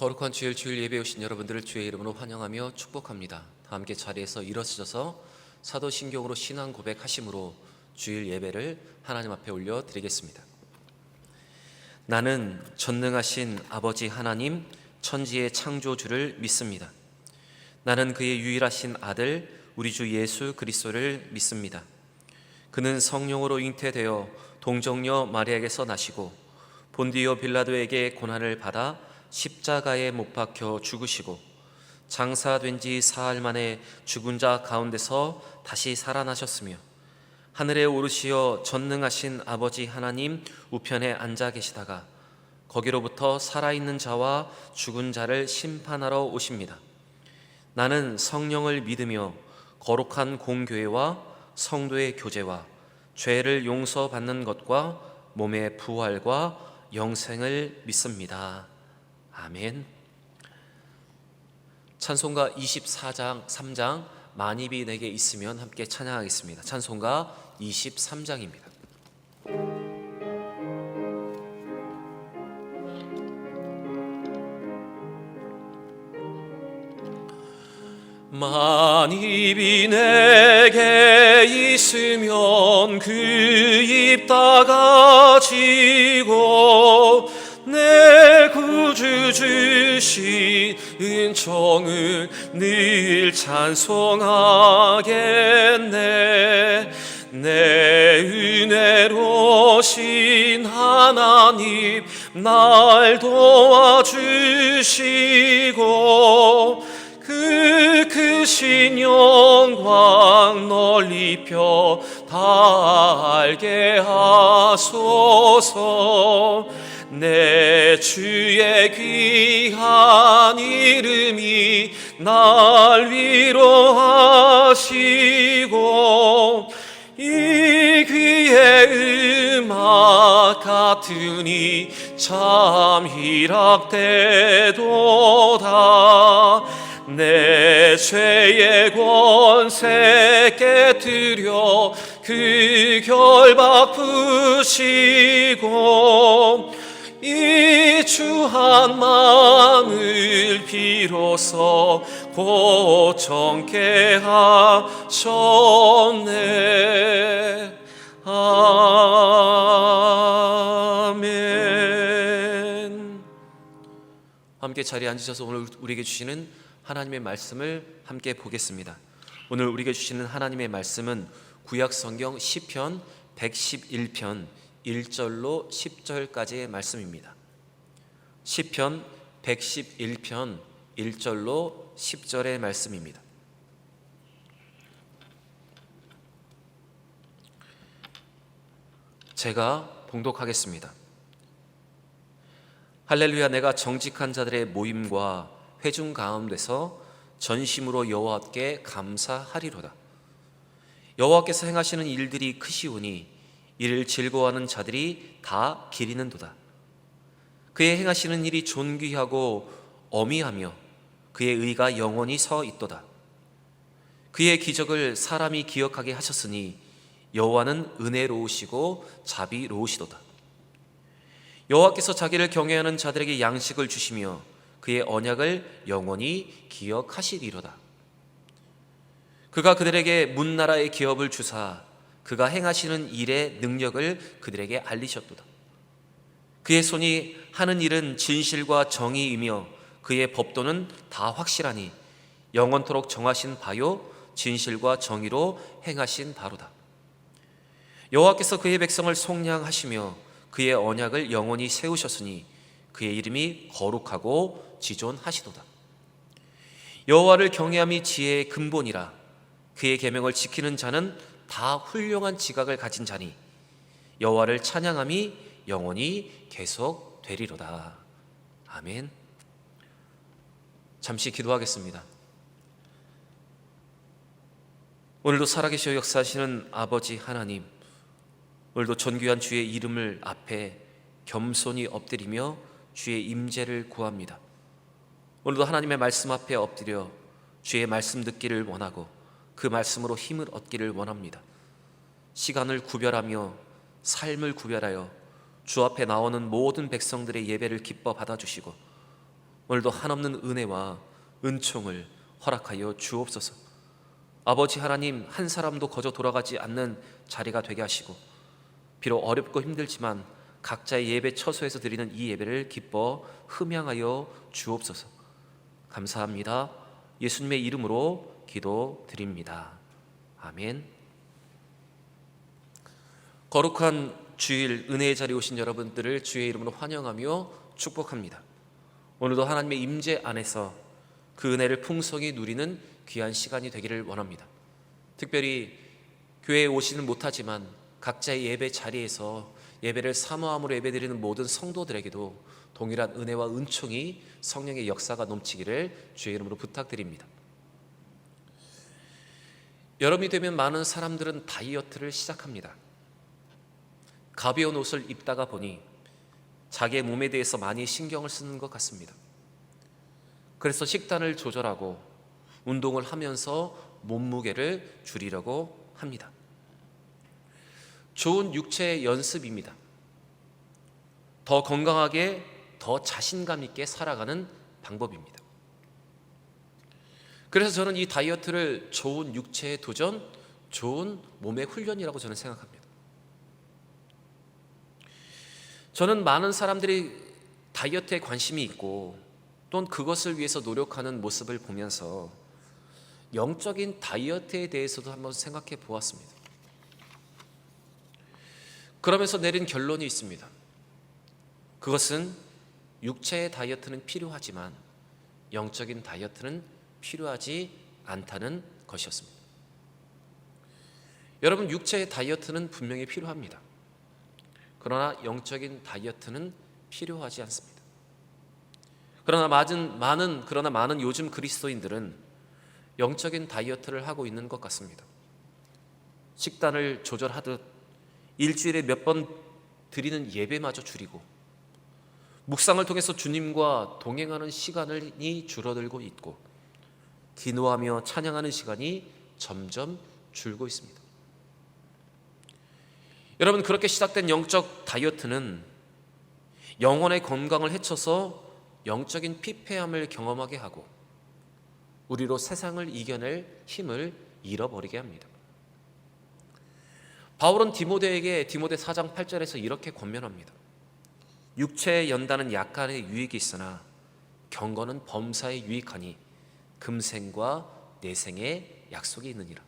거룩한 주일 예배에 오신 여러분들을 주의 이름으로 환영하며 축복합니다. 다 함께 자리에서 일어서셔서 사도신경으로 신앙 고백하심으로 주일 예배를 하나님 앞에 올려드리겠습니다. 나는 전능하신 아버지 하나님 천지의 창조주를 믿습니다. 나는 그의 유일하신 아들 우리 주 예수 그리스도를 믿습니다. 그는 성령으로 잉태되어 동정녀 마리아에게서 나시고 본디오 빌라도에게 고난을 받아 십자가에 못 박혀 죽으시고 장사된 지 사흘 만에 죽은 자 가운데서 다시 살아나셨으며 하늘에 오르시어 전능하신 아버지 하나님 우편에 앉아 계시다가 거기로부터 살아있는 자와 죽은 자를 심판하러 오십니다. 나는 성령을 믿으며 거룩한 공교회와 성도의 교제와 죄를 용서받는 것과 몸의 부활과 영생을 믿습니다. 아멘. 찬송가 24장 3장 만입이 내게 있으면 함께 찬양하겠습니다. 찬송가 23장입니다. 만입이 내게 있으면 그 입 다 가지고 내 구주 주신 은총을 늘 찬송하겠네. 내 은혜로신 하나님 날 도와주시고 그 크신 영광 널리 펴 다 알게 하소서. 내 주의 귀한 이름이 날 위로하시고 이 귀의 음악 같으니 참 희락되도다. 내 죄의 권세 깨뜨려 그 결박 푸시고 이 주한 마음을 비로소 고청케 하셨네. 아멘. 함께 자리에 앉으셔서 오늘 우리에게 주시는 하나님의 말씀을 함께 보겠습니다. 오늘 우리에게 주시는 하나님의 말씀은 구약성경 시편 111편 1절로 10절까지의 말씀입니다. 시편 111편 1절로 10절의 말씀입니다. 제가 봉독하겠습니다. 할렐루야. 내가 정직한 자들의 모임과 회중 가운데서 전심으로 여호와께 감사하리로다. 여호와께서 행하시는 일들이 크시오니 이를 즐거워하는 자들이 다 기리는도다. 그의 행하시는 일이 존귀하고 어미하며 그의 의가 영원히 서 있도다. 그의 기적을 사람이 기억하게 하셨으니 여호와는 은혜로우시고 자비로우시도다. 여호와께서 자기를 경외하는 자들에게 양식을 주시며 그의 언약을 영원히 기억하시리로다. 그가 그들에게 문나라의 기업을 주사 그가 행하시는 일의 능력을 그들에게 알리셨도다. 그의 손이 하는 일은 진실과 정의이며 그의 법도는 다 확실하니 영원토록 정하신 바요 진실과 정의로 행하신 바로다. 여호와께서 그의 백성을 속량하시며 그의 언약을 영원히 세우셨으니 그의 이름이 거룩하고 지존하시도다. 여호와를 경외함이 지혜의 근본이라. 그의 계명을 지키는 자는 다 훌륭한 지각을 가진 자니 여호와를 찬양함이 영원히 계속되리로다. 아멘. 잠시 기도하겠습니다. 오늘도 살아계시어 역사하시는 아버지 하나님, 오늘도 존귀한 주의 이름을 앞에 겸손히 엎드리며 주의 임재를 구합니다. 오늘도 하나님의 말씀 앞에 엎드려 주의 말씀 듣기를 원하고 그 말씀으로 힘을 얻기를 원합니다. 시간을 구별하며 삶을 구별하여 주 앞에 나오는 모든 백성들의 예배를 기뻐 받아주시고 오늘도 한없는 은혜와 은총을 허락하여 주옵소서. 아버지 하나님, 한 사람도 거저 돌아가지 않는 자리가 되게 하시고, 비록 어렵고 힘들지만 각자의 예배 처소에서 드리는 이 예배를 기뻐 흠양하여 주옵소서. 감사합니다. 예수님의 이름으로 기도드립니다. 아멘. 거룩한 주일 은혜의 자리에 오신 여러분들을 주의 이름으로 환영하며 축복합니다. 오늘도 하나님의 임재 안에서 그 은혜를 풍성히 누리는 귀한 시간이 되기를 원합니다. 특별히 교회에 오지는 못하지만 각자의 예배 자리에서 예배를 사모함으로 예배드리는 모든 성도들에게도 동일한 은혜와 은총이, 성령의 역사가 넘치기를 주의 이름으로 부탁드립니다. 여름이 되면 많은 사람들은 다이어트를 시작합니다. 가벼운 옷을 입다가 보니 자기의 몸에 대해서 많이 신경을 쓰는 것 같습니다. 그래서 식단을 조절하고 운동을 하면서 몸무게를 줄이려고 합니다. 좋은 육체 연습입니다. 더 건강하게, 더 자신감 있게 살아가는 방법입니다. 그래서 저는 이 다이어트를 좋은 육체의 도전, 좋은 몸의 훈련이라고 저는 생각합니다. 저는 많은 사람들이 다이어트에 관심이 있고 또는 그것을 위해서 노력하는 모습을 보면서 영적인 다이어트에 대해서도 한번 생각해 보았습니다. 그러면서 내린 결론이 있습니다. 그것은 육체의 다이어트는 필요하지만 영적인 다이어트는 필요하지 않다는 것이었습니다. 여러분, 육체의 다이어트는 분명히 필요합니다. 그러나 영적인 다이어트는 필요하지 않습니다. 그러나 많은 요즘 그리스도인들은 영적인 다이어트를 하고 있는 것 같습니다. 식단을 조절하듯 일주일에 몇 번 드리는 예배마저 줄이고 묵상을 통해서 주님과 동행하는 시간이 줄어들고 있고 기도하며 찬양하는 시간이 점점 줄고 있습니다. 여러분, 그렇게 시작된 영적 다이어트는 영혼의 건강을 해쳐서 영적인 피폐함을 경험하게 하고 우리로 세상을 이겨낼 힘을 잃어버리게 합니다. 바울은 디모데에게 디모데 4장 8절에서 이렇게 권면합니다. 육체에 연다는 약간의 유익이 있으나 경건은 범사에 유익하니 금생과 내생의 약속이 있느니라.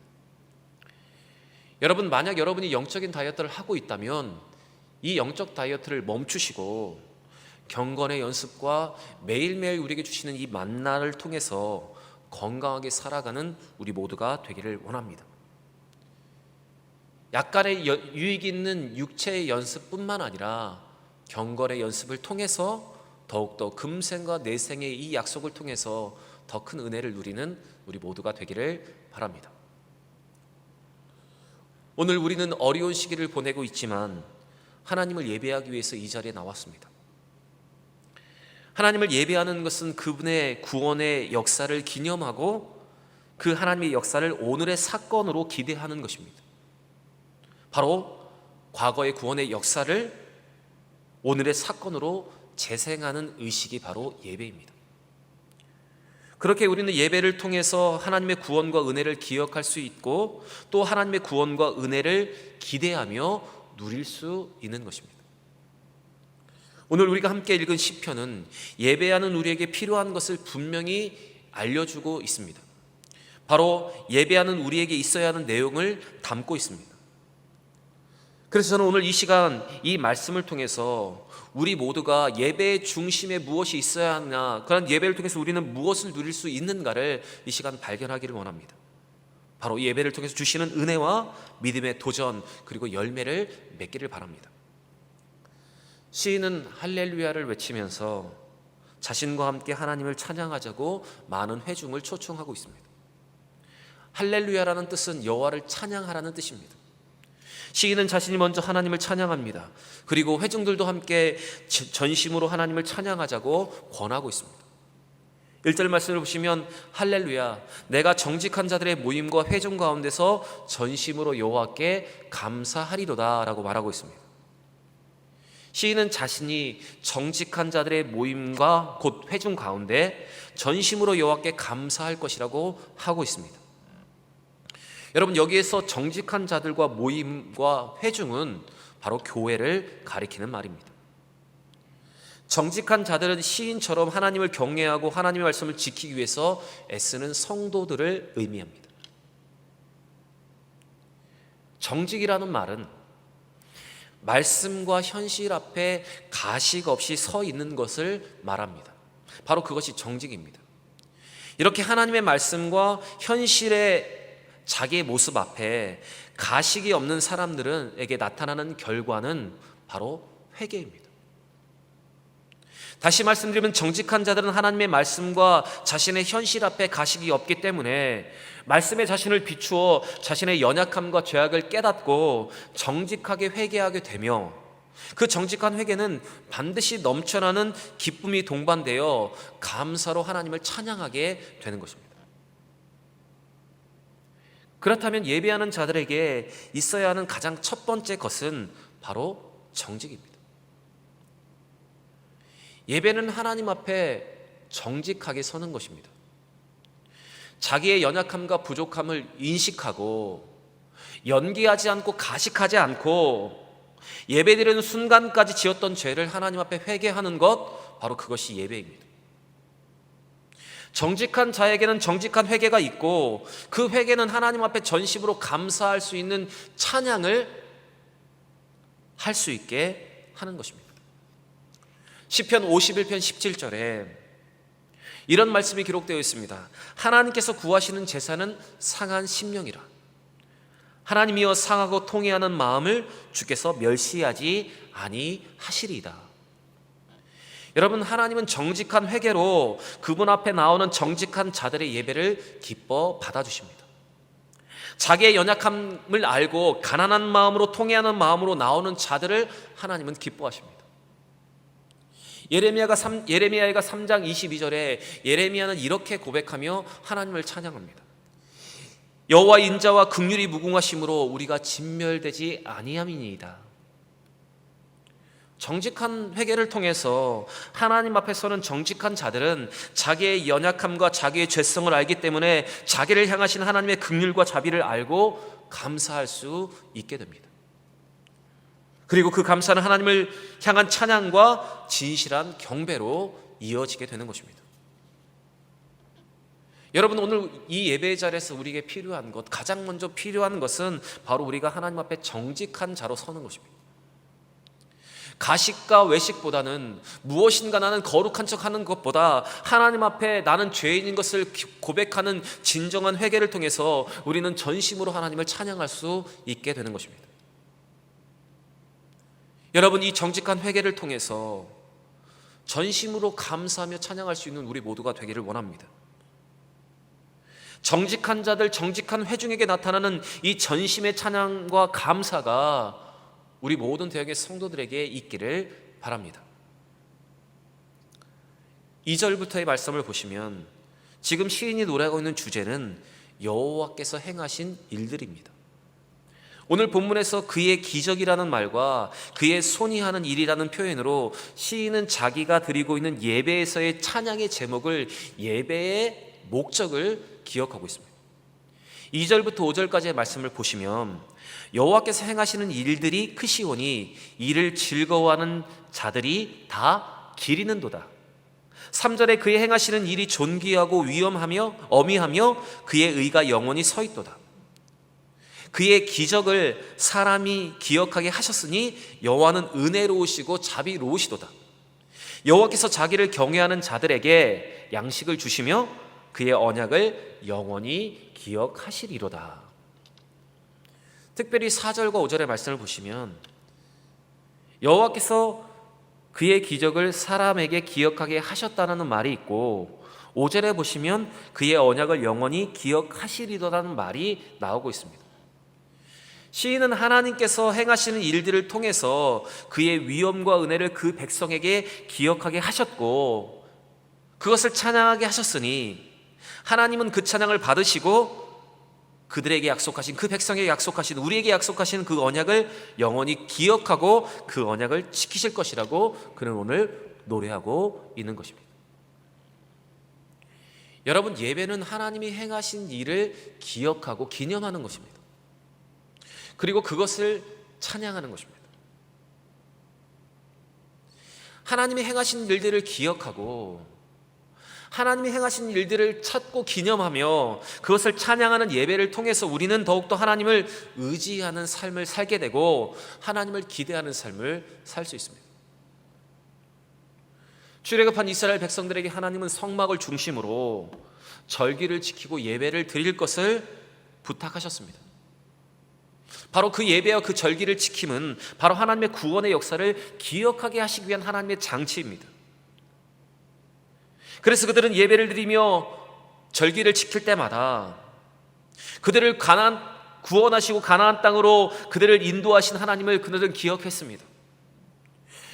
여러분, 만약 여러분이 영적인 다이어트를 하고 있다면 이 영적 다이어트를 멈추시고 경건의 연습과 매일매일 우리에게 주시는 이 만나를 통해서 건강하게 살아가는 우리 모두가 되기를 원합니다. 약간의 유익이 있는 육체의 연습뿐만 아니라 경건의 연습을 통해서 더욱더 금생과 내생의 이 약속을 통해서 더 큰 은혜를 누리는 우리 모두가 되기를 바랍니다. 오늘 우리는 어려운 시기를 보내고 있지만 하나님을 예배하기 위해서 이 자리에 나왔습니다. 하나님을 예배하는 것은 그분의 구원의 역사를 기념하고 그 하나님의 역사를 오늘의 사건으로 기대하는 것입니다. 바로 과거의 구원의 역사를 오늘의 사건으로 재생하는 의식이 바로 예배입니다. 그렇게 우리는 예배를 통해서 하나님의 구원과 은혜를 기억할 수 있고 또 하나님의 구원과 은혜를 기대하며 누릴 수 있는 것입니다. 오늘 우리가 함께 읽은 시편은 예배하는 우리에게 필요한 것을 분명히 알려주고 있습니다. 바로 예배하는 우리에게 있어야 하는 내용을 담고 있습니다. 그래서 저는 오늘 이 시간 이 말씀을 통해서 우리 모두가 예배의 중심에 무엇이 있어야 하나, 그런 예배를 통해서 우리는 무엇을 누릴 수 있는가를 이 시간 발견하기를 원합니다. 바로 예배를 통해서 주시는 은혜와 믿음의 도전 그리고 열매를 맺기를 바랍니다. 시인은 할렐루야를 외치면서 자신과 함께 하나님을 찬양하자고 많은 회중을 초청하고 있습니다. 할렐루야라는 뜻은 여호와를 찬양하라는 뜻입니다. 시인은 자신이 먼저 하나님을 찬양합니다. 그리고 회중들도 함께 전심으로 하나님을 찬양하자고 권하고 있습니다. 1절 말씀을 보시면 할렐루야, 내가 정직한 자들의 모임과 회중 가운데서 전심으로 여호와께 감사하리로다 라고 말하고 있습니다. 시인은 자신이 정직한 자들의 모임과 곧 회중 가운데 전심으로 여호와께 감사할 것이라고 하고 있습니다. 여러분, 여기에서 정직한 자들과 모임과 회중은 바로 교회를 가리키는 말입니다. 정직한 자들은 시인처럼 하나님을 경외하고 하나님의 말씀을 지키기 위해서 애쓰는 성도들을 의미합니다. 정직이라는 말은 말씀과 현실 앞에 가식 없이 서 있는 것을 말합니다. 바로 그것이 정직입니다. 이렇게 하나님의 말씀과 현실의 자기의 모습 앞에 가식이 없는 사람들에게 나타나는 결과는 바로 회개입니다. 다시 말씀드리면 정직한 자들은 하나님의 말씀과 자신의 현실 앞에 가식이 없기 때문에 말씀에 자신을 비추어 자신의 연약함과 죄악을 깨닫고 정직하게 회개하게 되며, 그 정직한 회개는 반드시 넘쳐나는 기쁨이 동반되어 감사로 하나님을 찬양하게 되는 것입니다. 그렇다면 예배하는 자들에게 있어야 하는 가장 첫 번째 것은 바로 정직입니다. 예배는 하나님 앞에 정직하게 서는 것입니다. 자기의 연약함과 부족함을 인식하고 연기하지 않고 가식하지 않고 예배드리는 순간까지 지었던 죄를 하나님 앞에 회개하는 것, 바로 그것이 예배입니다. 정직한 자에게는 정직한 회개가 있고, 그 회개는 하나님 앞에 전심으로 감사할 수 있는 찬양을 할 수 있게 하는 것입니다. 시편 51편 17절에 이런 말씀이 기록되어 있습니다. 하나님께서 구하시는 제사는 상한 심령이라. 하나님이여 상하고 통회하는 마음을 주께서 멸시하지 아니하시리이다. 여러분, 하나님은 정직한 회개로 그분 앞에 나오는 정직한 자들의 예배를 기뻐 받아주십니다. 자기의 연약함을 알고 가난한 마음으로 통회하는 마음으로 나오는 자들을 하나님은 기뻐하십니다. 예레미야가 3장 22절에 예레미야는 이렇게 고백하며 하나님을 찬양합니다. 여호와 인자와 긍휼이 무궁하심으로 우리가 진멸되지 아니함이니이다. 정직한 회개를 통해서 하나님 앞에 서는 정직한 자들은 자기의 연약함과 자기의 죄성을 알기 때문에 자기를 향하신 하나님의 긍휼과 자비를 알고 감사할 수 있게 됩니다. 그리고 그 감사는 하나님을 향한 찬양과 진실한 경배로 이어지게 되는 것입니다. 여러분, 오늘 이 예배의 자리에서 우리에게 필요한 것, 가장 먼저 필요한 것은 바로 우리가 하나님 앞에 정직한 자로 서는 것입니다. 가식과 외식보다는, 무엇인가 나는 거룩한 척하는 것보다 하나님 앞에 나는 죄인인 것을 고백하는 진정한 회개를 통해서 우리는 전심으로 하나님을 찬양할 수 있게 되는 것입니다. 여러분, 이 정직한 회개를 통해서 전심으로 감사하며 찬양할 수 있는 우리 모두가 되기를 원합니다. 정직한 자들, 정직한 회중에게 나타나는 이 전심의 찬양과 감사가 우리 모든 대형의 성도들에게 있기를 바랍니다. 2절부터의 말씀을 보시면 지금 시인이 노래하고 있는 주제는 여호와께서 행하신 일들입니다. 오늘 본문에서 그의 기적이라는 말과 그의 손이 하는 일이라는 표현으로 시인은 자기가 드리고 있는 예배에서의 찬양의 제목을, 예배의 목적을 기억하고 있습니다. 2절부터 5절까지의 말씀을 보시면 여호와께서 행하시는 일들이 크시오니 이를 즐거워하는 자들이 다 기리는도다. 3절에 그의 행하시는 일이 존귀하고 위엄하며 어미하며 그의 의가 영원히 서있도다. 그의 기적을 사람이 기억하게 하셨으니 여호와는 은혜로우시고 자비로우시도다. 여호와께서 자기를 경외하는 자들에게 양식을 주시며 그의 언약을 영원히 기억하시리로다. 특별히 4절과 5절의 말씀을 보시면 여호와께서 그의 기적을 사람에게 기억하게 하셨다는 말이 있고, 5절에 보시면 그의 언약을 영원히 기억하시리로라는 말이 나오고 있습니다. 시인은 하나님께서 행하시는 일들을 통해서 그의 위엄과 은혜를 그 백성에게 기억하게 하셨고 그것을 찬양하게 하셨으니 하나님은 그 찬양을 받으시고 그들에게 약속하신, 그 백성에게 약속하신, 우리에게 약속하신 그 언약을 영원히 기억하고 그 언약을 지키실 것이라고 그는 오늘 노래하고 있는 것입니다. 여러분, 예배는 하나님이 행하신 일을 기억하고 기념하는 것입니다. 그리고 그것을 찬양하는 것입니다. 하나님이 행하신 일들을 기억하고 하나님이 행하신 일들을 찾고 기념하며 그것을 찬양하는 예배를 통해서 우리는 더욱더 하나님을 의지하는 삶을 살게 되고 하나님을 기대하는 삶을 살 수 있습니다. 출애굽한 이스라엘 백성들에게 하나님은 성막을 중심으로 절기를 지키고 예배를 드릴 것을 부탁하셨습니다. 바로 그 예배와 그 절기를 지킴은 바로 하나님의 구원의 역사를 기억하게 하시기 위한 하나님의 장치입니다. 그래서 그들은 예배를 드리며 절기를 지킬 때마다 그들을 구원하시고 가나안 땅으로 그들을 인도하신 하나님을 그들은 기억했습니다.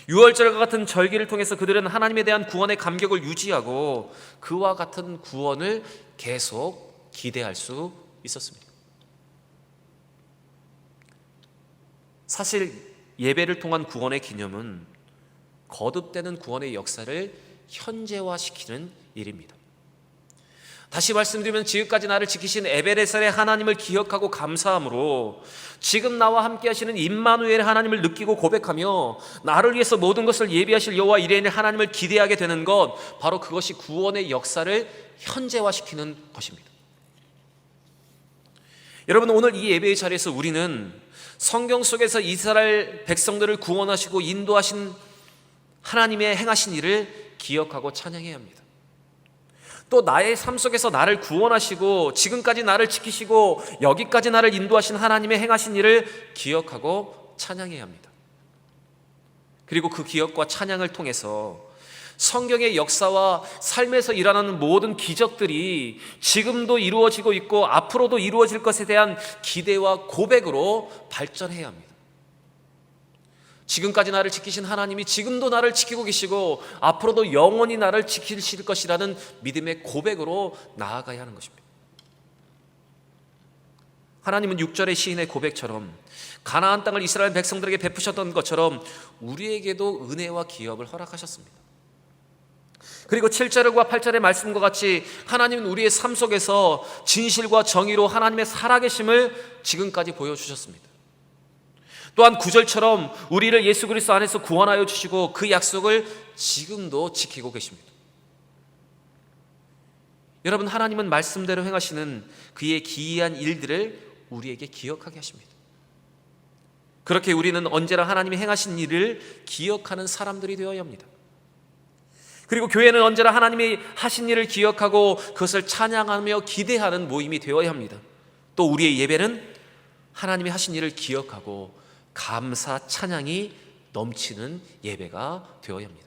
유월절과 같은 절기를 통해서 그들은 하나님에 대한 구원의 감격을 유지하고 그와 같은 구원을 계속 기대할 수 있었습니다. 사실 예배를 통한 구원의 기념은 거듭되는 구원의 역사를 현재화시키는 일입니다. 다시 말씀드리면 지금까지 나를 지키신 에베네셀의 하나님을 기억하고 감사함으로 지금 나와 함께 하시는 임마누엘의 하나님을 느끼고 고백하며 나를 위해서 모든 것을 예비하실 여호와 이레인의 하나님을 기대하게 되는 것, 바로 그것이 구원의 역사를 현재화시키는 것입니다. 여러분, 오늘 이 예배의 자리에서 우리는 성경 속에서 이스라엘 백성들을 구원하시고 인도하신 하나님의 행하신 일을 기억하고 찬양해야 합니다. 또 나의 삶 속에서 나를 구원하시고 지금까지 나를 지키시고 여기까지 나를 인도하신 하나님의 행하신 일을 기억하고 찬양해야 합니다. 그리고 그 기억과 찬양을 통해서 성경의 역사와 삶에서 일어나는 모든 기적들이 지금도 이루어지고 있고 앞으로도 이루어질 것에 대한 기대와 고백으로 발전해야 합니다. 지금까지 나를 지키신 하나님이 지금도 나를 지키고 계시고 앞으로도 영원히 나를 지키실 것이라는 믿음의 고백으로 나아가야 하는 것입니다. 하나님은 6절의 시인의 고백처럼 가나안 땅을 이스라엘 백성들에게 베푸셨던 것처럼 우리에게도 은혜와 기업을 허락하셨습니다. 그리고 7절과 8절의 말씀과 같이 하나님은 우리의 삶 속에서 진실과 정의로 하나님의 살아계심을 지금까지 보여주셨습니다. 또한 9절처럼 우리를 예수 그리스도 안에서 구원하여 주시고 그 약속을 지금도 지키고 계십니다. 여러분, 하나님은 말씀대로 행하시는 그의 기이한 일들을 우리에게 기억하게 하십니다. 그렇게 우리는 언제나 하나님이 행하신 일을 기억하는 사람들이 되어야 합니다. 그리고 교회는 언제나 하나님이 하신 일을 기억하고 그것을 찬양하며 기대하는 모임이 되어야 합니다. 또 우리의 예배는 하나님이 하신 일을 기억하고 감사 찬양이 넘치는 예배가 되어야 합니다.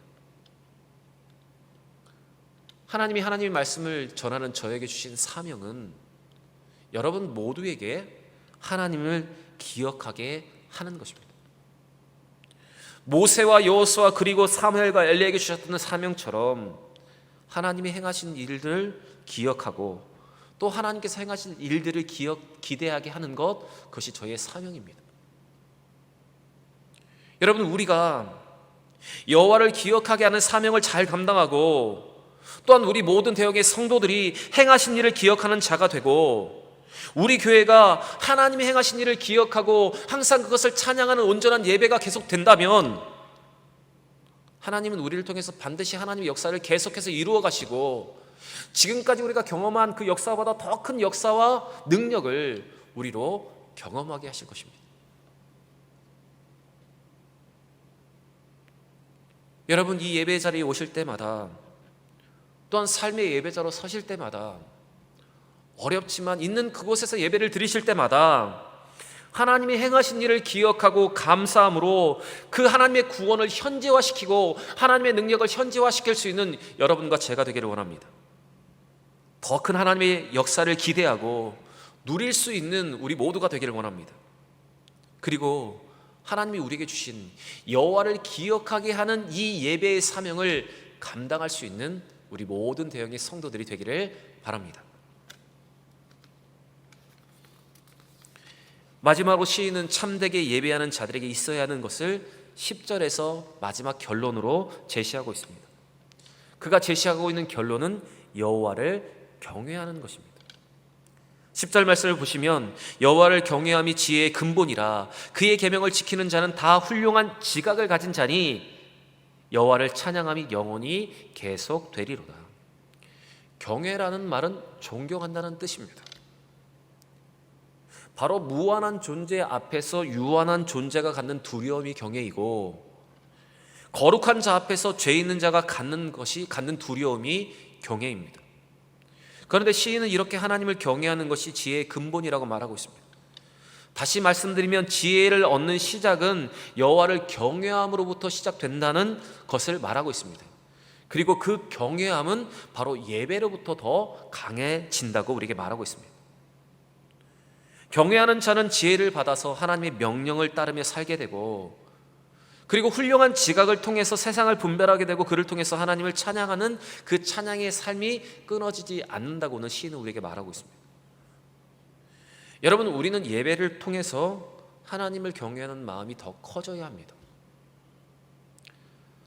하나님이 하나님의 말씀을 전하는 저에게 주신 사명은 여러분 모두에게 하나님을 기억하게 하는 것입니다. 모세와 여호수아 그리고 사무엘과 엘리야에게 주셨던 사명처럼 하나님이 행하신 일들을 기억하고 또 하나님께서 행하신 일들을 기대하게 하는 것, 그것이 저의 사명입니다. 여러분, 우리가 여호와를 기억하게 하는 사명을 잘 감당하고 또한 우리 모든 대형의 성도들이 행하신 일을 기억하는 자가 되고 우리 교회가 하나님이 행하신 일을 기억하고 항상 그것을 찬양하는 온전한 예배가 계속된다면 하나님은 우리를 통해서 반드시 하나님의 역사를 계속해서 이루어 가시고 지금까지 우리가 경험한 그 역사보다 더 큰 역사와 능력을 우리로 경험하게 하실 것입니다. 여러분, 이 예배 자리에 오실 때마다 또한 삶의 예배자로 서실 때마다 어렵지만 있는 그곳에서 예배를 드리실 때마다 하나님이 행하신 일을 기억하고 감사함으로 그 하나님의 구원을 현재화시키고 하나님의 능력을 현재화시킬 수 있는 여러분과 제가 되기를 원합니다. 더 큰 하나님의 역사를 기대하고 누릴 수 있는 우리 모두가 되기를 원합니다. 그리고 하나님이 우리에게 주신 여호와를 기억하게 하는 이 예배의 사명을 감당할 수 있는 우리 모든 대형의 성도들이 되기를 바랍니다. 마지막으로 시인은 참되게 예배하는 자들에게 있어야 하는 것을 10절에서 마지막 결론으로 제시하고 있습니다. 그가 제시하고 있는 결론은 여호와를 경외하는 것입니다. 10절 말씀을 보시면 여호와를 경외함이 지혜의 근본이라 그의 계명을 지키는 자는 다 훌륭한 지각을 가진 자니 여호와를 찬양함이 영원히 계속되리로다. 경외라는 말은 존경한다는 뜻입니다. 바로 무한한 존재 앞에서 유한한 존재가 갖는 두려움이 경외이고, 거룩한 자 앞에서 죄 있는 자가 갖는 두려움이 경외입니다. 그런데 시인은 이렇게 하나님을 경외하는 것이 지혜의 근본이라고 말하고 있습니다. 다시 말씀드리면 지혜를 얻는 시작은 여호와를 경외함으로부터 시작된다는 것을 말하고 있습니다. 그리고 그 경외함은 바로 예배로부터 더 강해진다고 우리에게 말하고 있습니다. 경외하는 자는 지혜를 받아서 하나님의 명령을 따르며 살게 되고, 그리고 훌륭한 지각을 통해서 세상을 분별하게 되고, 그를 통해서 하나님을 찬양하는 그 찬양의 삶이 끊어지지 않는다고는 시인은 우리에게 말하고 있습니다. 여러분, 우리는 예배를 통해서 하나님을 경외하는 마음이 더 커져야 합니다.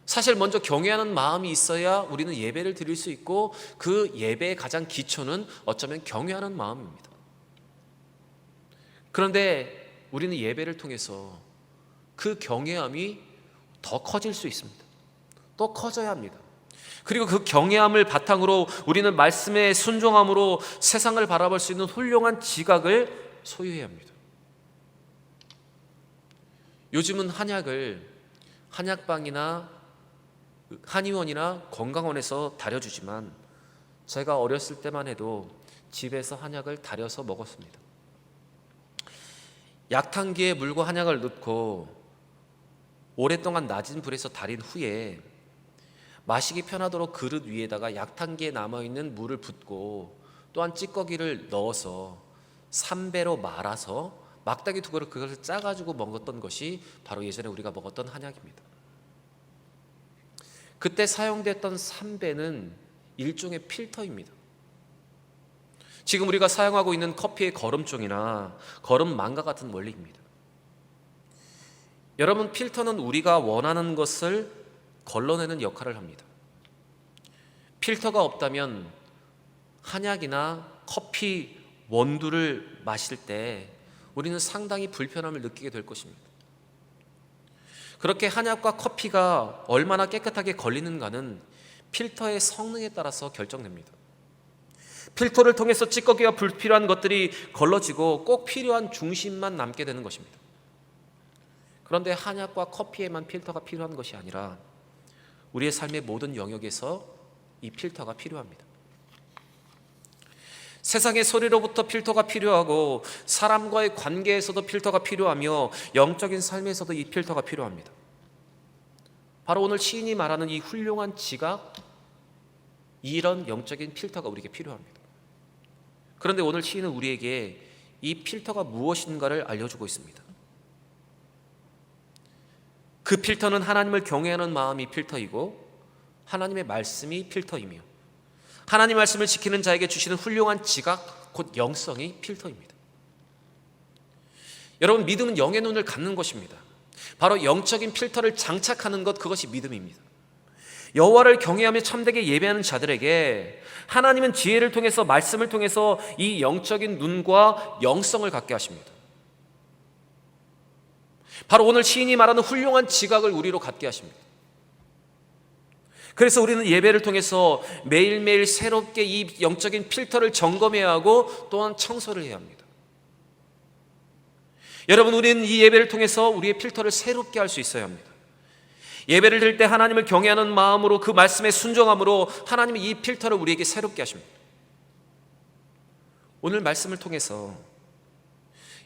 사실 먼저 경외하는 마음이 있어야 우리는 예배를 드릴 수 있고, 그 예배의 가장 기초는 어쩌면 경외하는 마음입니다. 그런데 우리는 예배를 통해서 그 경외함이 더 커질 수 있습니다. 또 커져야 합니다. 그리고 그 경외함을 바탕으로 우리는 말씀의 순종함으로 세상을 바라볼 수 있는 훌륭한 지각을 소유해야 합니다. 요즘은 한약을 한약방이나 한의원이나 건강원에서 다려주지만, 제가 어렸을 때만 해도 집에서 한약을 다려서 먹었습니다. 약탕기에 물과 한약을 넣고 오랫동안 낮은 불에서 달인 후에 마시기 편하도록 그릇 위에다가 약탕기에 남아있는 물을 붓고, 또한 찌꺼기를 넣어서 3배로 말아서 막대기 두 그릇 그것을 짜가지고 먹었던 것이 바로 예전에 우리가 먹었던 한약입니다. 그때 사용됐던 3배는 일종의 필터입니다. 지금 우리가 사용하고 있는 커피의 거름종이나 거름망과 같은 원리입니다. 여러분, 필터는 우리가 원하는 것을 걸러내는 역할을 합니다. 필터가 없다면 한약이나 커피 원두를 마실 때 우리는 상당히 불편함을 느끼게 될 것입니다. 그렇게 한약과 커피가 얼마나 깨끗하게 걸리는가는 필터의 성능에 따라서 결정됩니다. 필터를 통해서 찌꺼기와 불필요한 것들이 걸러지고 꼭 필요한 중심만 남게 되는 것입니다. 그런데 한약과 커피에만 필터가 필요한 것이 아니라 우리의 삶의 모든 영역에서 이 필터가 필요합니다. 세상의 소리로부터 필터가 필요하고, 사람과의 관계에서도 필터가 필요하며, 영적인 삶에서도 이 필터가 필요합니다. 바로 오늘 시인이 말하는 이 훌륭한 지각, 이런 영적인 필터가 우리에게 필요합니다. 그런데 오늘 시인은 우리에게 이 필터가 무엇인가를 알려주고 있습니다. 그 필터는 하나님을 경외하는 마음이 필터이고, 하나님의 말씀이 필터이며, 하나님 말씀을 지키는 자에게 주시는 훌륭한 지각, 곧 영성이 필터입니다. 여러분, 믿음은 영의 눈을 갖는 것입니다. 바로 영적인 필터를 장착하는 것, 그것이 믿음입니다. 여호와를 경외하며 참되게 예배하는 자들에게 하나님은 지혜를 통해서, 말씀을 통해서 이 영적인 눈과 영성을 갖게 하십니다. 바로 오늘 시인이 말하는 훌륭한 지각을 우리로 갖게 하십니다. 그래서 우리는 예배를 통해서 매일매일 새롭게 이 영적인 필터를 점검해야 하고, 또한 청소를 해야 합니다. 여러분, 우리는 이 예배를 통해서 우리의 필터를 새롭게 할 수 있어야 합니다. 예배를 드릴 때 하나님을 경외하는 마음으로, 그 말씀에 순종함으로 하나님이 이 필터를 우리에게 새롭게 하십니다. 오늘 말씀을 통해서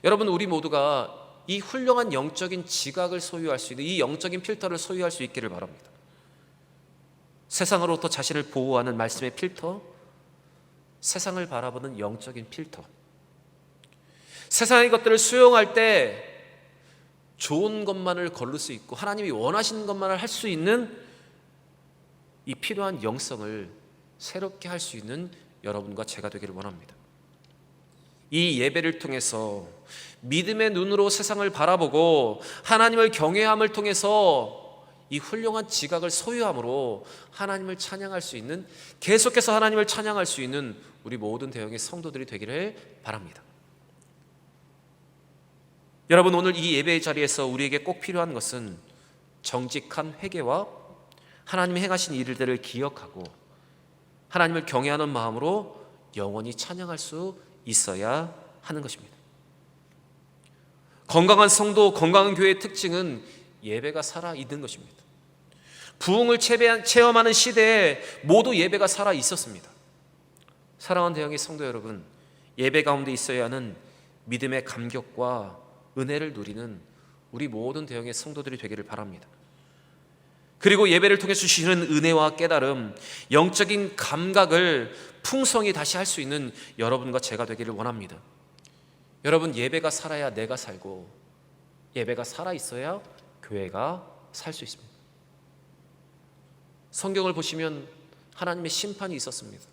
여러분, 우리 모두가 이 훌륭한 영적인 지각을 소유할 수 있는, 이 영적인 필터를 소유할 수 있기를 바랍니다. 세상으로부터 자신을 보호하는 말씀의 필터, 세상을 바라보는 영적인 필터. 세상의 것들을 수용할 때 좋은 것만을 거를 수 있고, 하나님이 원하시는 것만을 할 수 있는 이 필요한 영성을 새롭게 할 수 있는 여러분과 제가 되기를 원합니다. 이 예배를 통해서 믿음의 눈으로 세상을 바라보고 하나님을 경외함을 통해서 이 훌륭한 지각을 소유함으로 하나님을 찬양할 수 있는, 계속해서 하나님을 찬양할 수 있는 우리 모든 대형의 성도들이 되기를 바랍니다. 여러분, 오늘 이 예배의 자리에서 우리에게 꼭 필요한 것은 정직한 회개와 하나님이 행하신 일들을 기억하고 하나님을 경외하는 마음으로 영원히 찬양할 수 있어야 하는 것입니다. 건강한 성도, 건강한 교회의 특징은 예배가 살아있는 것입니다. 부흥을 체험하는 시대에 모두 예배가 살아 있었습니다. 사랑하는 대형의 성도 여러분, 예배 가운데 있어야 하는 믿음의 감격과 은혜를 누리는 우리 모든 대형의 성도들이 되기를 바랍니다. 그리고 예배를 통해 주시는 은혜와 깨달음, 영적인 감각을 풍성히 다시 할 수 있는 여러분과 제가 되기를 원합니다. 여러분, 예배가 살아야 내가 살고 예배가 살아있어야 교회가 살 수 있습니다. 성경을 보시면 하나님의 심판이 있었습니다.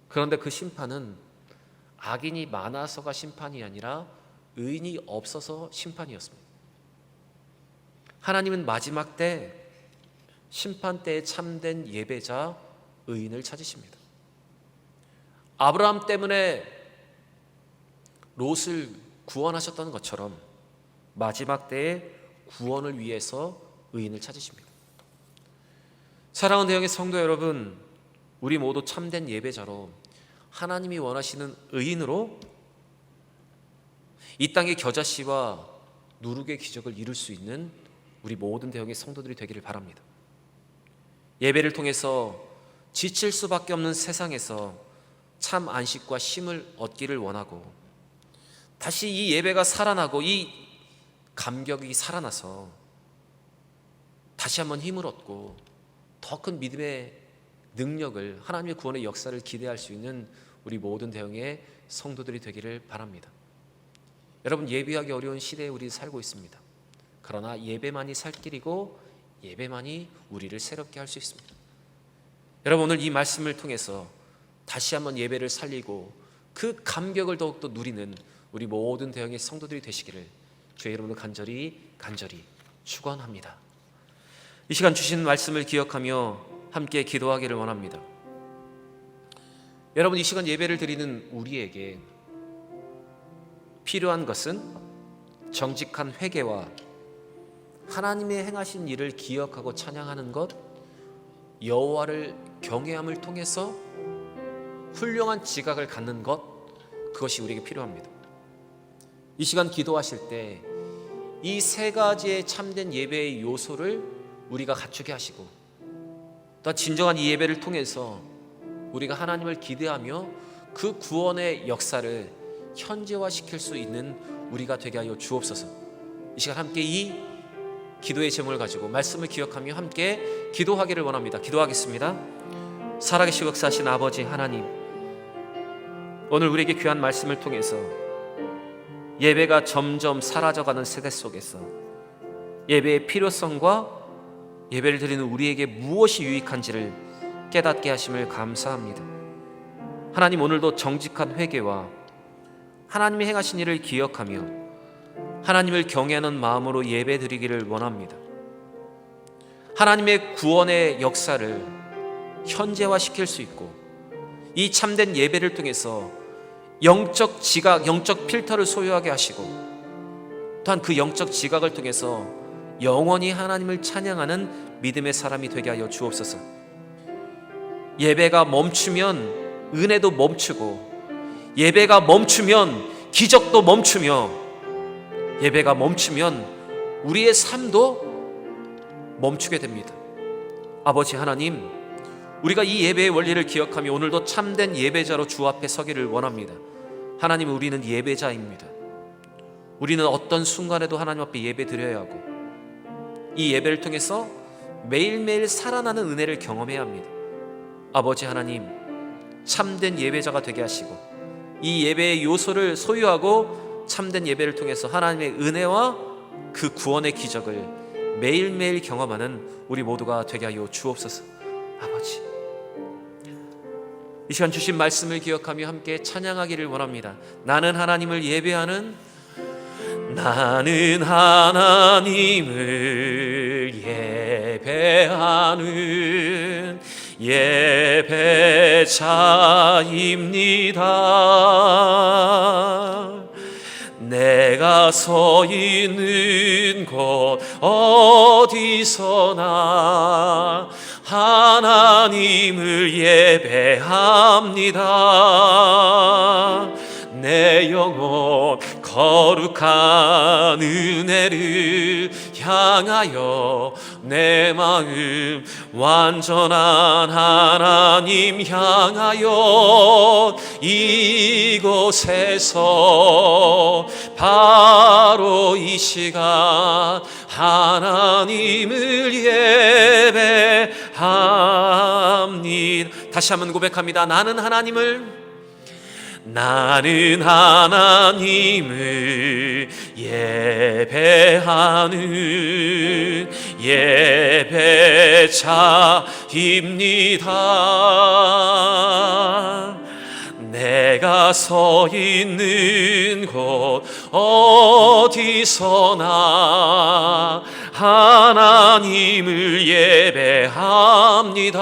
그런데 그 심판은 악인이 많아서가 심판이 아니라 의인이 없어서 심판이었습니다. 하나님은 마지막 때 심판 때에 참된 예배자 의인을 찾으십니다. 아브라함 때문에 롯을 구원하셨던 것처럼 마지막 때에 구원을 위해서 의인을 찾으십니다. 사랑하는 대형의 성도 여러분, 우리 모두 참된 예배자로 하나님이 원하시는 의인으로 이 땅의 겨자씨와 누룩의 기적을 이룰 수 있는 우리 모든 대형의 성도들이 되기를 바랍니다. 예배를 통해서 지칠 수밖에 없는 세상에서 참 안식과 쉼을 얻기를 원하고, 다시 이 예배가 살아나고 이 감격이 살아나서 다시 한번 힘을 얻고 더 큰 믿음의 능력을, 하나님의 구원의 역사를 기대할 수 있는 우리 모든 대형의 성도들이 되기를 바랍니다. 여러분, 예배하기 어려운 시대에 우리 살고 있습니다. 그러나 예배만이 살 길이고 예배만이 우리를 새롭게 할 수 있습니다. 여러분, 오늘 이 말씀을 통해서 다시 한번 예배를 살리고 그 감격을 더욱더 누리는 우리 모든 대형의 성도들이 되시기를 주의 이름으로 간절히 축원합니다. 이 시간 주신 말씀을 기억하며 함께 기도하기를 원합니다. 여러분, 이 시간 예배를 드리는 우리에게 필요한 것은 정직한 회개와 하나님의 행하신 일을 기억하고 찬양하는 것, 여호와를 경외함을 통해서 훌륭한 지각을 갖는 것, 그것이 우리에게 필요합니다. 이 시간 기도하실 때 이 세 가지의 참된 예배의 요소를 우리가 갖추게 하시고, 또 진정한 이 예배를 통해서 우리가 하나님을 기대하며 그 구원의 역사를 현재화시킬 수 있는 우리가 되게 하여 주옵소서. 이 시간 함께 이 기도의 제목을 가지고 말씀을 기억하며 함께 기도하기를 원합니다. 기도하겠습니다. 살아계시고 역사하신 아버지 하나님, 오늘 우리에게 귀한 말씀을 통해서 예배가 점점 사라져가는 세대 속에서 예배의 필요성과 예배를 드리는 우리에게 무엇이 유익한지를 깨닫게 하심을 감사합니다. 하나님, 오늘도 정직한 회개와 하나님이 행하신 일을 기억하며 하나님을 경외하는 마음으로 예배 드리기를 원합니다. 하나님의 구원의 역사를 현재화시킬 수 있고, 이 참된 예배를 통해서 영적 지각, 영적 필터를 소유하게 하시고, 또한 그 영적 지각을 통해서 영원히 하나님을 찬양하는 믿음의 사람이 되게 하여 주옵소서. 예배가 멈추면 은혜도 멈추고, 예배가 멈추면 기적도 멈추며, 예배가 멈추면 우리의 삶도 멈추게 됩니다. 아버지 하나님, 우리가 이 예배의 원리를 기억하며 오늘도 참된 예배자로 주 앞에 서기를 원합니다. 하나님, 우리는 예배자입니다. 우리는 어떤 순간에도 하나님 앞에 예배 드려야 하고, 이 예배를 통해서 매일매일 살아나는 은혜를 경험해야 합니다. 아버지 하나님, 참된 예배자가 되게 하시고 이 예배의 요소를 소유하고 참된 예배를 통해서 하나님의 은혜와 그 구원의 기적을 매일매일 경험하는 우리 모두가 되게 하여 주옵소서. 아버지, 이 시간 주신 말씀을 기억하며 함께 찬양하기를 원합니다. 나는 하나님을 예배하는 예배자입니다. 내가 서 있는 곳 어디서나 하나님을 예배합니다. 내 영혼 거룩한 은혜를 향하여 내 마음 완전한 하나님 향하여 이곳에서 바로 이 시간 하나님을 예배합니다. 다시 한번 고백합니다. 나는 하나님을 예배하는 예배자입니다. 내가 서 있는 곳 어디서나 하나님을 예배합니다.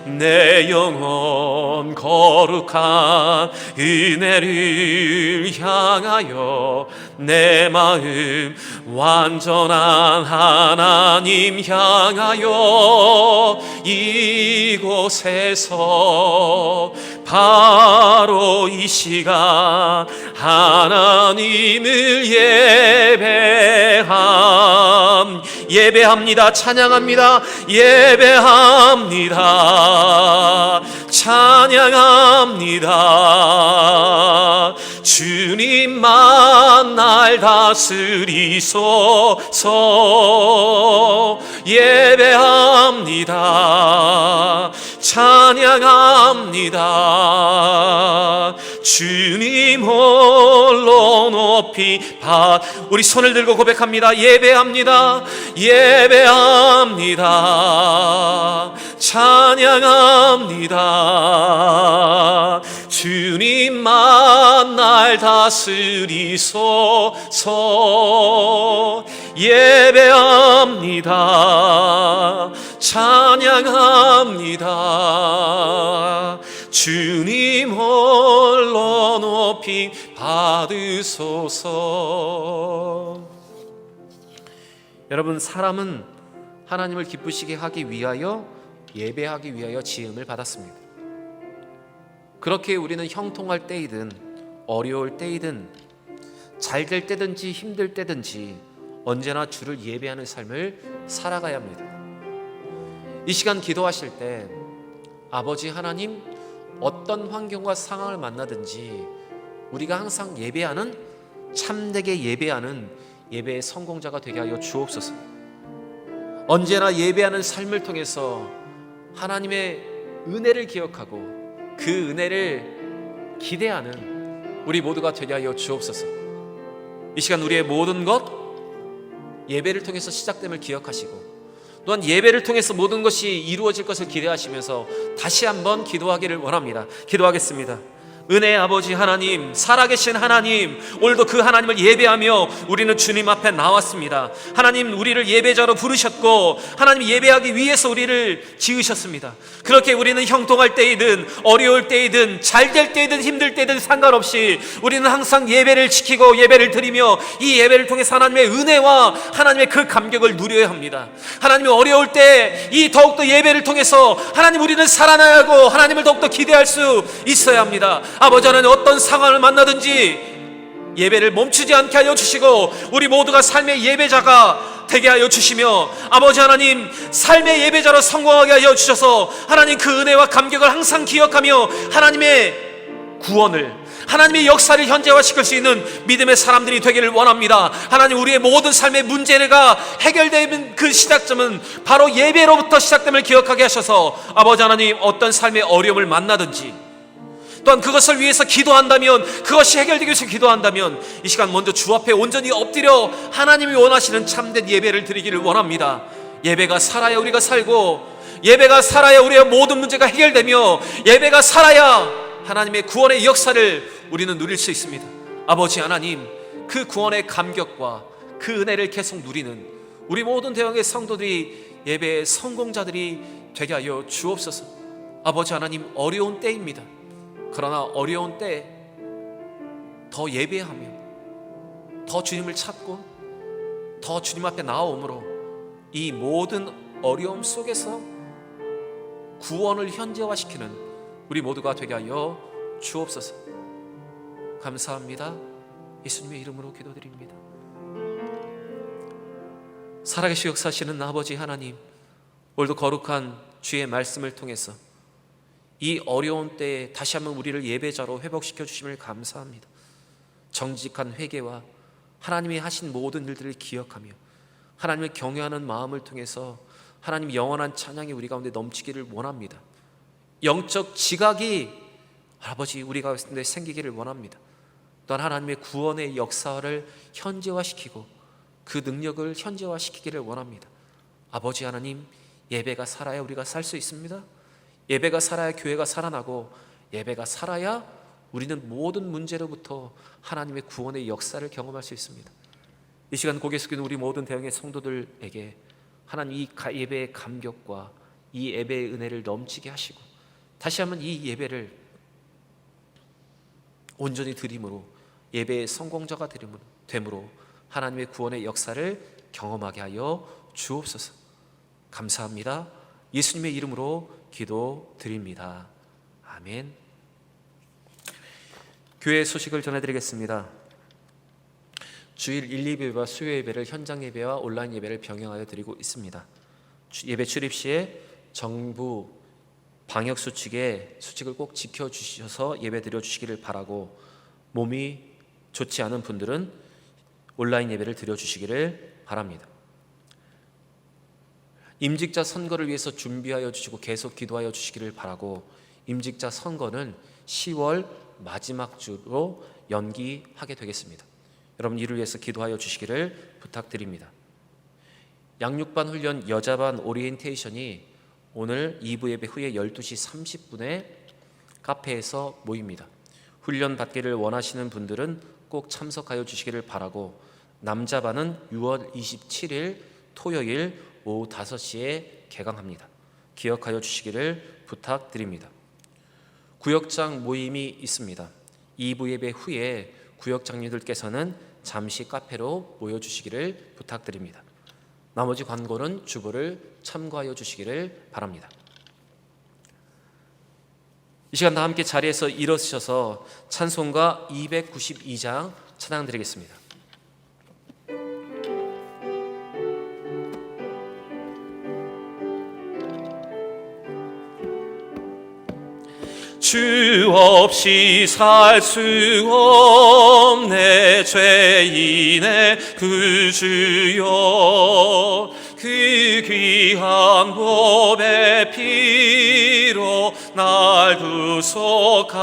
내 영혼 거룩한 은혜를 향하여 내 마음 완전한 하나님 향하여 이곳에서 바로 이 시간 하나님을 예배합니다. 찬양합니다. 예배합니다. 찬양합니다. 주님만 날 다스리소서. 예배합니다. 찬양합니다. 주님 홀로 높이 우리 손을 들고 고백합니다. 예배합니다. 예배합니다. 찬양합니다. 주님만 날 다스리소서. 예배합니다. 찬양합니다. 주님 홀로 높이 받으소서. 여러분, 사람은 하나님을 기쁘시게 하기 위하여 예배하기 위하여 지음을 받았습니다. 그렇게 우리는 형통할 때이든 어려울 때이든 잘 될 때든지 힘들 때든지 언제나 주를 예배하는 삶을 살아가야 합니다. 이 시간 기도하실 때 아버지 하나님, 어떤 환경과 상황을 만나든지 우리가 항상 예배하는, 참되게 예배하는 예배의 성공자가 되게 하여 주옵소서. 언제나 예배하는 삶을 통해서 하나님의 은혜를 기억하고 그 은혜를 기대하는 우리 모두가 되게 하여 주옵소서. 이 시간 우리의 모든 것 예배를 통해서 시작됨을 기억하시고 또한 예배를 통해서 모든 것이 이루어질 것을 기대하시면서 다시 한번 기도하기를 원합니다. 기도하겠습니다. 은혜의 아버지 하나님, 살아계신 하나님, 오늘도 그 하나님을 예배하며 우리는 주님 앞에 나왔습니다. 하나님, 우리를 예배자로 부르셨고 하나님 예배하기 위해서 우리를 지으셨습니다. 그렇게 우리는 형통할 때이든 어려울 때이든 잘 될 때이든 힘들 때이든 상관없이 우리는 항상 예배를 지키고 예배를 드리며 이 예배를 통해서 하나님의 은혜와 하나님의 그 감격을 누려야 합니다. 하나님이 어려울 때 이 더욱더 예배를 통해서 하나님 우리는 살아나야 하고 하나님을 더욱더 기대할 수 있어야 합니다. 아버지 하나님, 어떤 상황을 만나든지 예배를 멈추지 않게 하여 주시고 우리 모두가 삶의 예배자가 되게 하여 주시며 아버지 하나님, 삶의 예배자로 성공하게 하여 주셔서 하나님 그 은혜와 감격을 항상 기억하며 하나님의 구원을, 하나님의 역사를 현재화시킬 수 있는 믿음의 사람들이 되기를 원합니다. 하나님, 우리의 모든 삶의 문제가 해결되는 그 시작점은 바로 예배로부터 시작됨을 기억하게 하셔서 아버지 하나님, 어떤 삶의 어려움을 만나든지 또한 그것을 위해서 기도한다면, 그것이 해결되기 위해서 기도한다면 이 시간 먼저 주 앞에 온전히 엎드려 하나님이 원하시는 참된 예배를 드리기를 원합니다. 예배가 살아야 우리가 살고 예배가 살아야 우리의 모든 문제가 해결되며 예배가 살아야 하나님의 구원의 역사를 우리는 누릴 수 있습니다. 아버지 하나님, 그 구원의 감격과 그 은혜를 계속 누리는 우리 모든 대형의 성도들이, 예배의 성공자들이 되게 하여 주옵소서. 아버지 하나님, 어려운 때입니다. 그러나 어려운 때에 더 예배하며 더 주님을 찾고 더 주님 앞에 나아옴으로 이 모든 어려움 속에서 구원을 현재화시키는 우리 모두가 되게 하여 주옵소서. 감사합니다. 예수님의 이름으로 기도드립니다. 살아계시고 역사하시는 아버지 하나님, 오늘도 거룩한 주의 말씀을 통해서 이 어려운 때에 다시 한번 우리를 예배자로 회복시켜 주심을 감사합니다. 정직한 회개와 하나님이 하신 모든 일들을 기억하며 하나님을 경외하는 마음을 통해서 하나님 영원한 찬양이 우리 가운데 넘치기를 원합니다. 영적 지각이 아버지 우리 가운데 생기기를 원합니다. 또한 하나님의 구원의 역사를 현재화시키고 그 능력을 현재화시키기를 원합니다. 아버지 하나님, 예배가 살아야 우리가 살 수 있습니다. 예배가 살아야 교회가 살아나고 예배가 살아야 우리는 모든 문제로부터 하나님의 구원의 역사를 경험할 수 있습니다. 이 시간 고개 숙이는 우리 모든 대형의 성도들에게 하나님 이 예배의 감격과 이 예배의 은혜를 넘치게 하시고 다시 한번 이 예배를 온전히 드림으로 예배의 성공자가 됨으로 하나님의 구원의 역사를 경험하게 하여 주옵소서. 감사합니다. 예수님의 이름으로 기도드립니다. 아멘. 교회 소식을 전해드리겠습니다. 주일 1, 2예배와 수요 예배를 현장 예배와 온라인 예배를 병행하여 드리고 있습니다. 예배 출입 시에 정부 방역 수칙을 꼭 지켜주셔서 예배 드려주시기를 바라고, 몸이 좋지 않은 분들은 온라인 예배를 드려주시기를 바랍니다. 임직자 선거를 위해서 준비하여 주시고 계속 기도하여 주시기를 바라고, 임직자 선거는 10월 마지막 주로 연기하게 되겠습니다. 여러분 이를 위해서 기도하여 주시기를 부탁드립니다. 양육반 훈련 여자반 오리엔테이션이 오늘 2부 예배 후에 12시 30분에 카페에서 모입니다. 훈련 받기를 원하시는 분들은 꼭 참석하여 주시기를 바라고, 남자반은 6월 27일 토요일 오후 5시에 개강합니다. 기억하여 주시기를 부탁드립니다. 구역장 모임이 있습니다. 2부 예배 후에 구역장님들께서는 잠시 카페로 모여주시기를 부탁드립니다. 나머지 광고는 주보를 참고하여 주시기를 바랍니다. 이 시간 다 함께 자리에서 일어서셔서 찬송가 292장 찬양 드리겠습니다. 주 없이 살 수 없네 죄인의 그 주여, 그 귀한 보배 피로 날 구속하소서.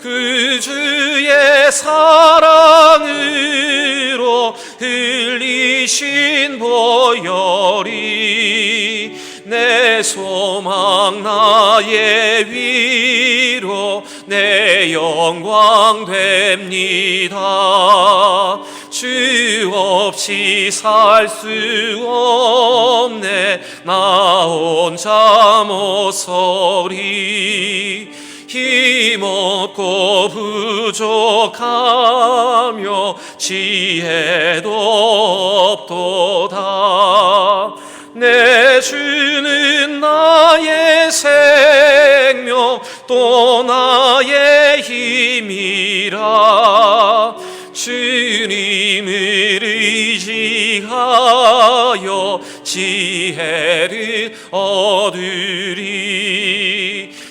그 주의 사랑으로 흘리신 보혈이 내 소망 나의 위로 내 영광 됩니다. 주 없이 살 수 없네 나 혼자 못 서리. 힘없고 부족하며 지혜도 없도다. 내 주는 나의 생명 또 나의 힘이라. 주님을 의지하여 지혜를 얻으리.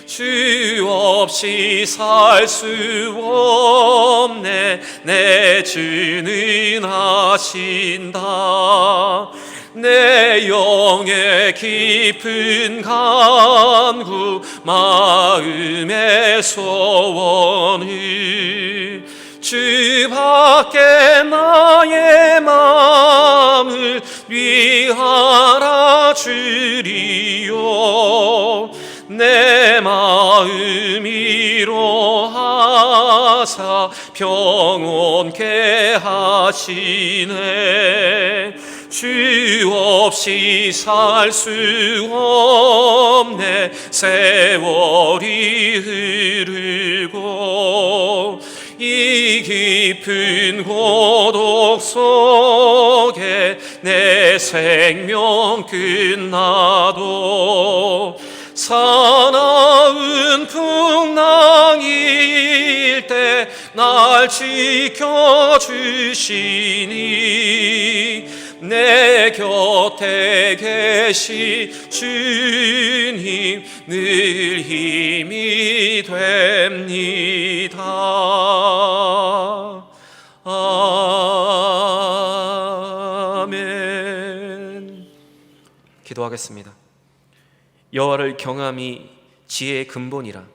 주 없이 살 수 없네 내 주는 하신다. 내 영의 깊은 간구 마음의 소원을, 주 밖에 나의 마음을 위하라 주리요. 내 마음 위로하사 평온케 하시네. 주 없이 살 수 없네. 세월이 흐르고 이 깊은 고독 속에 내 생명 끝나도 사나운 풍랑일 때 날 지켜주시니 내 곁에 계시 주님 늘 힘이 됩니다. 아멘. 기도하겠습니다. 여호와를 경함이 지혜의 근본이라.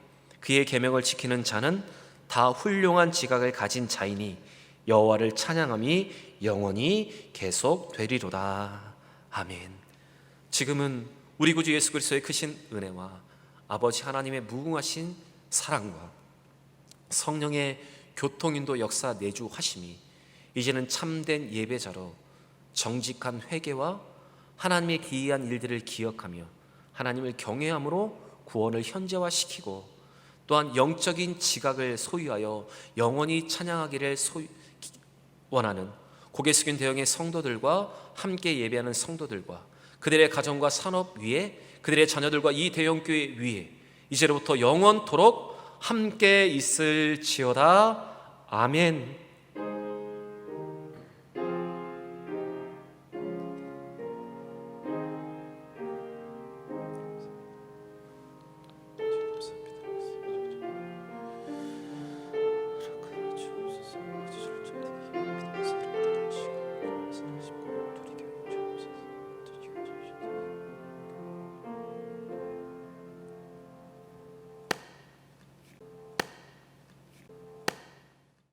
그의 계명을 지키는 자는 다 훌륭한 지각을 가진 자이니 여호와를 찬양함이 영원히 계속되리로다. 아멘. 지금은 우리 구주 예수 그리스도의 크신 은혜와 아버지 하나님의 무궁하신 사랑과 성령의 교통인도 역사 내주하심이 이제는 참된 예배자로 정직한 회개와 하나님의 기이한 일들을 기억하며 하나님을 경외함으로 구원을 현재화시키고 또한 영적인 지각을 소유하여 영원히 찬양하기를 원하는 고개 숙인 대형의 성도들과 함께 예배하는 성도들과 그들의 가정과 산업 위에 그들의 자녀들과 이 대형교회 위에 이제로부터 영원토록 함께 있을지어다. 아멘.